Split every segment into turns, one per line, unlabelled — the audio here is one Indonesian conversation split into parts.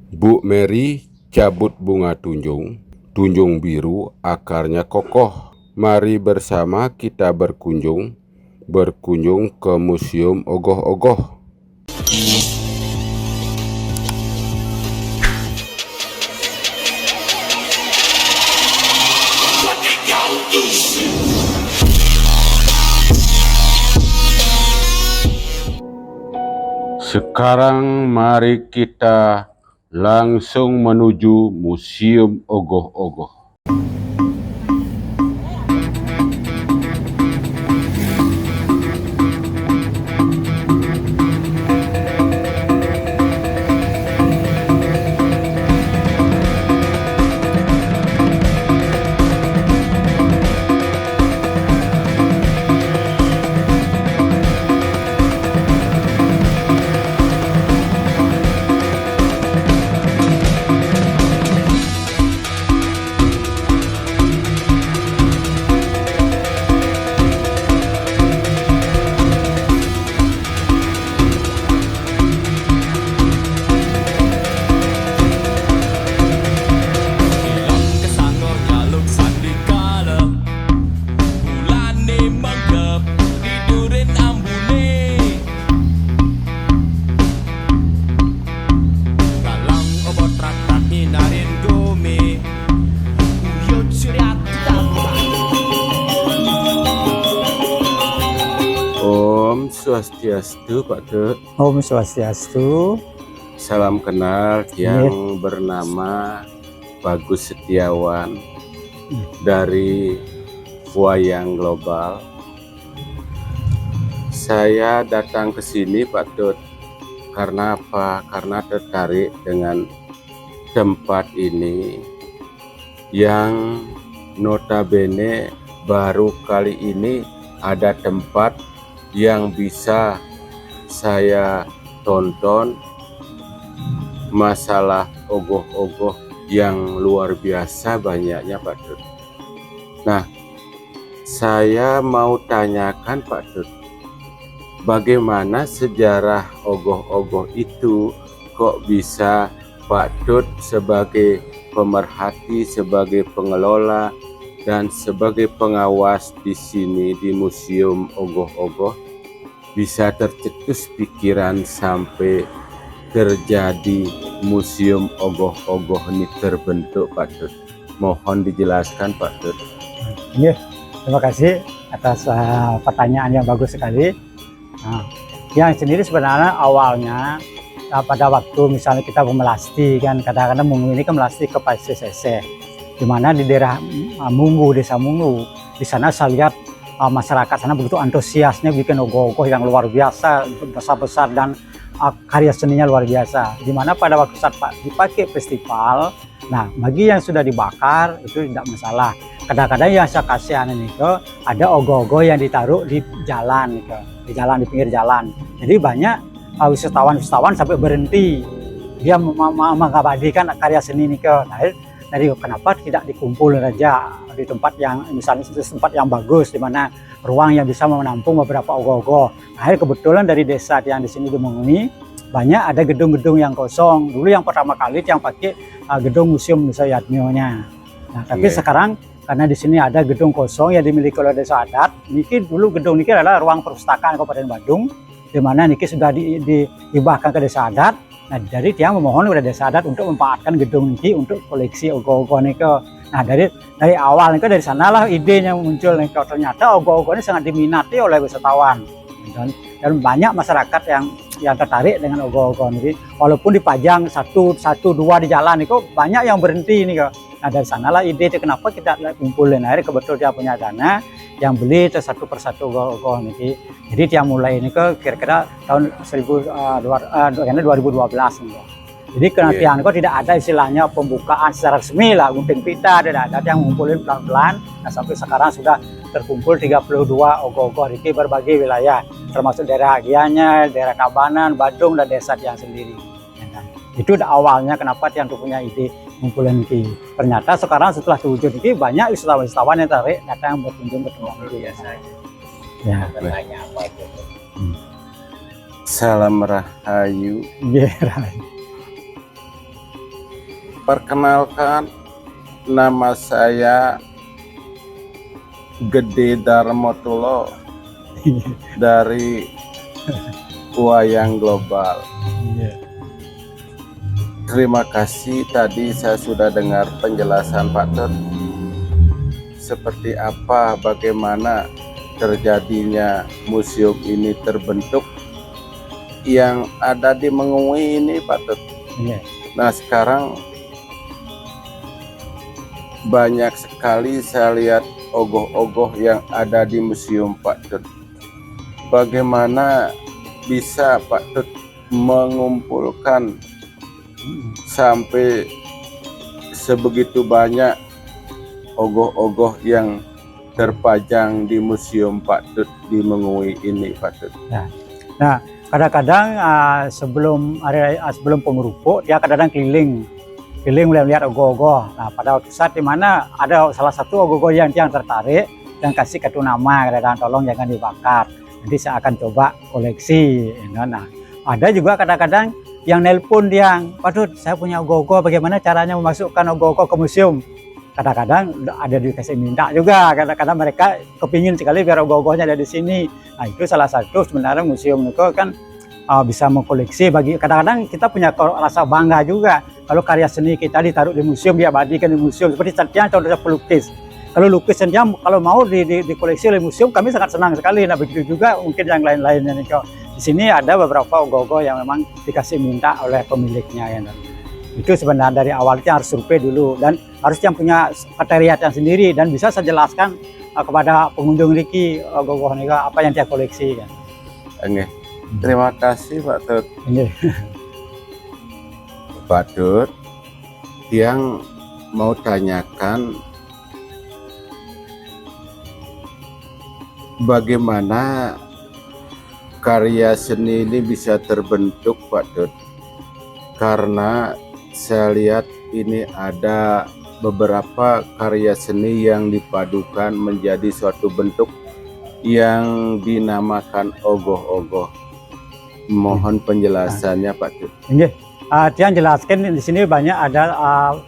Bu Mary cabut bunga tunjung, tunjung biru akarnya kokoh. Mari bersama kita berkunjung ke Museum Ogoh-Ogoh. Sekarang mari kita langsung menuju Museum Ogoh-Ogoh. Om Swastiastu, Pak Dut.
Om Swastiastu.
Salam kenal yang bernama Bagus Setiawan dari Wayang Global. Saya datang ke sini, Pak Dut, karena apa? Karena tertarik dengan tempat ini yang notabene baru kali ini ada tempat yang bisa saya tonton masalah ogoh-ogoh yang luar biasa banyaknya, Pak Dut. Nah, saya mau tanyakan, Pak Dut, bagaimana sejarah ogoh-ogoh itu kok bisa Pak Dut sebagai pemerhati, sebagai pengelola, dan sebagai pengawas di sini di Museum Ogoh-Ogoh bisa tercetus pikiran sampai terjadi Museum Ogoh-Ogoh ini terbentuk, Pak Dut? Mohon dijelaskan, Pak Dut.
Iya, terima kasih atas pertanyaan yang bagus sekali. Nah, yang sendiri sebenarnya awalnya pada waktu misalnya kita memelasti kan, kadang-kadang Mungu ini kan melasti ke PSSC, di mana di daerah Mungu, desa Mungu, di sana saya lihat masyarakat sana begitu antusiasnya bikin ogoh-ogoh yang luar biasa, besar-besar, dan karya seninya luar biasa. Di mana pada waktu saat dipakai festival, nah bagi yang sudah dibakar itu tidak masalah. Kadang-kadang yang saya kasihan ini ada ogoh-ogoh yang ditaruh di jalan, di pinggir jalan. Jadi banyak wisatawan sampai berhenti, dia mengabadikan karya seni ini dari kenapa tidak dikumpul saja di tempat yang misalnya tempat yang bagus, di mana ruang yang bisa menampung beberapa ogoh-ogoh. Akhirnya kebetulan dari desa yang di sini di Menguni banyak ada gedung-gedung yang kosong. Dulu yang pertama kali yang pakai gedung Museum Nusa Yatnionya. Nah, tapi sekarang karena di sini ada gedung kosong yang dimiliki oleh desa adat, niki dulu gedung niki adalah ruang perpustakaan Kabupaten Badung, di mana niki sudah dihibahkan ke desa adat. Nah, jadi dia memohon kepada desa adat untuk memanfaatkan gedung ini untuk koleksi ogoh-ogoh ini. Nah, dari awal ini dari sanalah idenya muncul nih. Ternyata ogoh-ogoh ini sangat diminati oleh wisatawan, dan banyak masyarakat yang tertarik dengan ogoh-ogoh ini. Walaupun dipajang satu dua di jalan itu banyak yang berhenti ini. Nah, dari sanalah ide kenapa kita kumpulin. Akhirnya kebetulan dia punya dana yang beli satu persatu ogoh-ogoh ini. Jadi dia mulai ini kira-kira tahun 2012 nih. Jadi kenatian kok tidak ada istilahnya pembukaan secara resmi lah, gunting pita, tidak ada yang ngumpulin pelan-pelan. Nah, sampai sekarang sudah terkumpul 32 ogoh-ogoh di berbagai wilayah, termasuk daerah Gianyar, daerah Kabanan, Badung, dan desa Tiang sendiri. Nah, itu awalnya kenapa Tiang punya ide ngumpulin ini. Ternyata sekarang setelah terwujud ini banyak wisatawan yang tarik datang berkunjung ke tempat itu. Ya.
Salam Rahayu.
Yeah, right.
Perkenalkan, nama saya Gede Darmotulo dari Wayang Global. Terima kasih, tadi saya sudah dengar penjelasan Pak Tut. Seperti apa, bagaimana terjadinya museum ini terbentuk yang ada di Mengui ini Pak Tut. Nah sekarang banyak sekali saya lihat ogoh-ogoh yang ada di museum Pak Tut. Bagaimana bisa Pak Tut mengumpulkan sampai sebegitu banyak ogoh-ogoh yang terpajang di museum Pak Tut di Mengui ini Pak Tut?
Nah, kadang-kadang sebelum pengerupuk dia kadang-kadang keliling melihat ogoh-ogoh. Nah, pada waktu saat di mana ada salah satu ogoh-ogoh yang tertarik dan kasih kartu nama, kadang tolong jangan dibakar. Nanti saya akan coba koleksi. Nah, ada juga kadang-kadang yang nelpon dia, Pak Tut, saya punya ogoh-ogoh, bagaimana caranya memasukkan ogoh-ogoh ke museum? Kadang-kadang ada dikasih minta juga, kadang-kadang mereka kepingin sekali biar ogoh-ogohnya ada di sini. Nah, itu salah satu sebenarnya museum itu kan bisa mengkoleksi. Bagi kadang-kadang kita punya rasa bangga juga kalau karya seni kita ditaruh di museum, diabadikan di museum. Seperti contohnya pelukis. Kalau lukisannya kalau mau dikoleksi oleh museum, kami sangat senang sekali. Nah, begitu juga mungkin yang lain-lainnya nih. Di sini ada beberapa ogoh-ogoh yang memang dikasih minta oleh pemiliknya ya. Itu sebenarnya dari awalnya harus survei dulu dan harus yang punya kriteria yang sendiri dan bisa saya jelaskan kepada pengunjung Riki ogoh-ogoh ini apa yang dia koleksi kan.
Terima kasih Pak Tut. Pak Tut, yang mau tanyakan bagaimana karya seni ini bisa terbentuk Pak Tut? Karena saya lihat ini ada beberapa karya seni yang dipadukan menjadi suatu bentuk yang dinamakan ogoh-ogoh. Mohon penjelasannya Pak Tut.
Dia jelaskan di sini banyak ada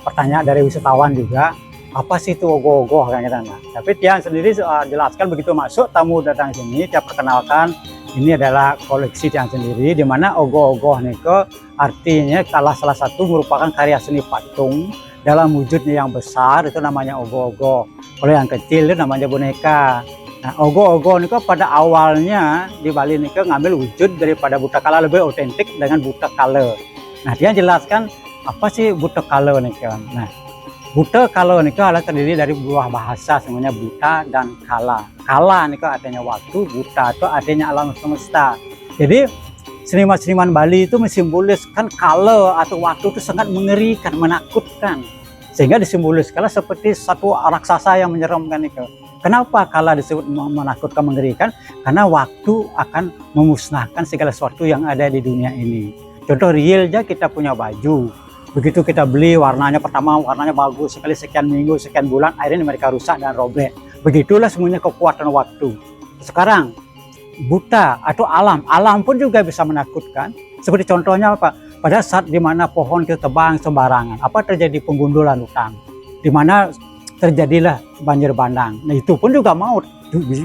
pertanyaan dari wisatawan juga. Apa sih itu ogoh-ogoh kan kita. Nah, tapi dia sendiri jelaskan begitu masuk tamu datang sini, dia perkenalkan ini adalah koleksi dia sendiri, di mana ogoh-ogoh niko artinya salah satu merupakan karya seni patung dalam wujudnya yang besar itu namanya ogoh-ogoh. Kalau yang kecil itu namanya boneka. Nah, ogoh-ogoh niko pada awalnya di Bali niko ngambil wujud daripada buta kala, lebih otentik dengan buta kala. Nah, dia jelaskan apa sih buta kala niko. Nah, buta kala niko adalah terdiri dari dua bahasa semuanya buta dan kala. Kala niko artinya waktu, buta itu artinya alam semesta. Jadi seniman-seniman Bali itu mensimboliskan kala atau waktu itu sangat mengerikan, menakutkan. Sehingga disimboliskan seperti satu raksasa yang menyeramkan itu. Kenapa kala disebut menakutkan, mengerikan? Karena waktu akan memusnahkan segala sesuatu yang ada di dunia ini. Contoh realnya kita punya baju. Begitu kita beli warnanya pertama warnanya bagus sekali, sekian minggu, sekian bulan akhirnya mereka rusak dan robek. Begitulah semuanya kekuatan waktu. Sekarang buta atau alam pun juga bisa menakutkan. Seperti contohnya apa? Pada saat di mana pohon itu tebang sembarangan, apa terjadi penggundulan hutan, di mana terjadilah banjir bandang. Nah, itu pun juga maut,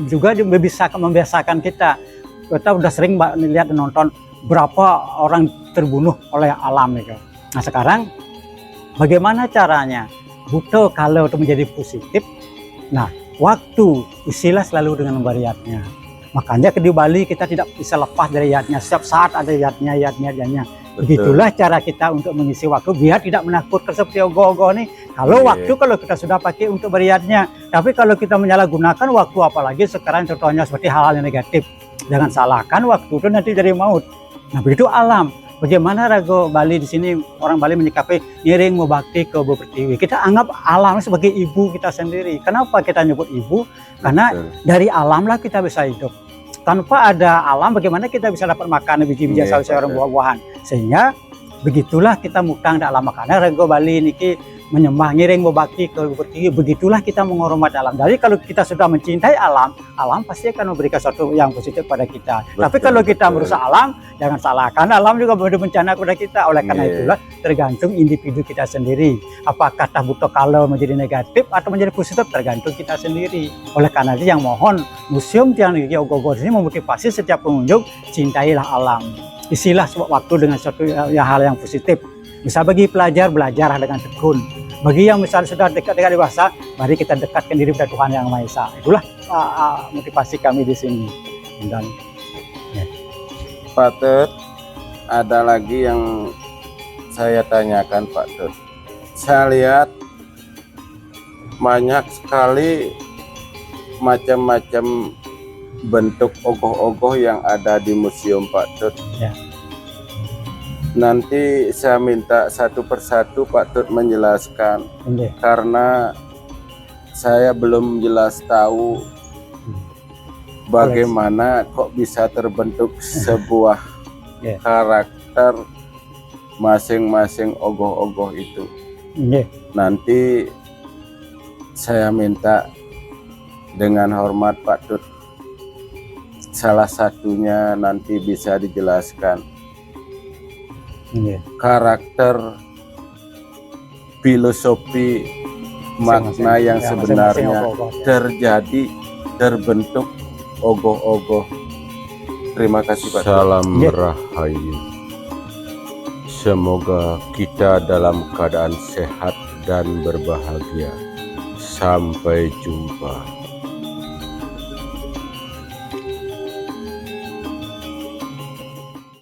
juga membiasakan kita. Kita udah sering lihat dan nonton berapa orang terbunuh oleh alam itu. Nah, sekarang bagaimana caranya buta kalau itu menjadi positif? Nah, waktu isilah selalu dengan variatnya. Makanya di Bali kita tidak bisa lepas dari yatnya. Setiap saat ada yatnya. Begitulah cara kita untuk mengisi waktu biar tidak menakutkan seperti ogoh-ogoh nih. Kalau waktu kalau kita sudah pakai untuk beriatnya, tapi kalau kita menyalahgunakan waktu, apalagi sekarang contohnya seperti hal-hal yang negatif, jangan salahkan waktu itu nanti jadi maut. Nah, begitu alam. Bagaimana rago Bali di sini orang Bali menyikapi ngiring mubakti ke Bu Pertiwi. Kita anggap alam sebagai ibu kita sendiri. Kenapa kita nyebut ibu? Karena dari alam lah kita bisa hidup. Tanpa ada alam bagaimana kita bisa dapat makan biji-biji sayur-sayuran buah-buahan. Sehingga begitulah kita mutang di alam. Makanya rago Bali niki menyembah, ngiring, berbakti, begitulah kita menghormati alam. Jadi kalau kita sudah mencintai alam, alam pasti akan memberikan sesuatu yang positif pada kita.
Betul,
tapi kalau kita
betul.
merusak alam, jangan salahkan alam juga memberi bencana kepada kita. Oleh karena
Iya.
itulah tergantung individu kita sendiri. Apakah butuh kalau menjadi negatif atau menjadi positif tergantung kita sendiri. Oleh karena itu yang mohon Museum Tiang Ogoh-Ogoh ini memotivasi setiap pengunjung, cintailah alam. Isilah waktu dengan suatu hal yang positif. Bisa bagi pelajar, belajarlah dengan tekun. Bagi yang misalnya sudah dekat-dekat dewasa, mari kita dekatkan diri pada Tuhan Yang Maha Esa. Itulah motivasi kami di sini. Dan
Pak Tut, ada lagi yang saya tanyakan Pak Tut. Saya lihat banyak sekali macam-macam bentuk ogoh-ogoh yang ada di museum Pak Tut.
Ya.
Nanti saya minta satu persatu Pak Tut menjelaskan,
ini,
karena saya belum jelas tahu bagaimana kok bisa terbentuk sebuah
Ya.
karakter masing-masing ogoh-ogoh itu.
ini.
Nanti saya minta dengan hormat Pak Tut, salah satunya nanti bisa dijelaskan
Ini.
karakter, filosofi, makna yang
Ya,
sebenarnya
masing-masing ogoh-ogoh.
terjadi, terbentuk ogoh-ogoh. Terima kasih Pak Tut.
Salam
Ya.
Rahayu. Semoga kita dalam keadaan sehat dan berbahagia. Sampai jumpa.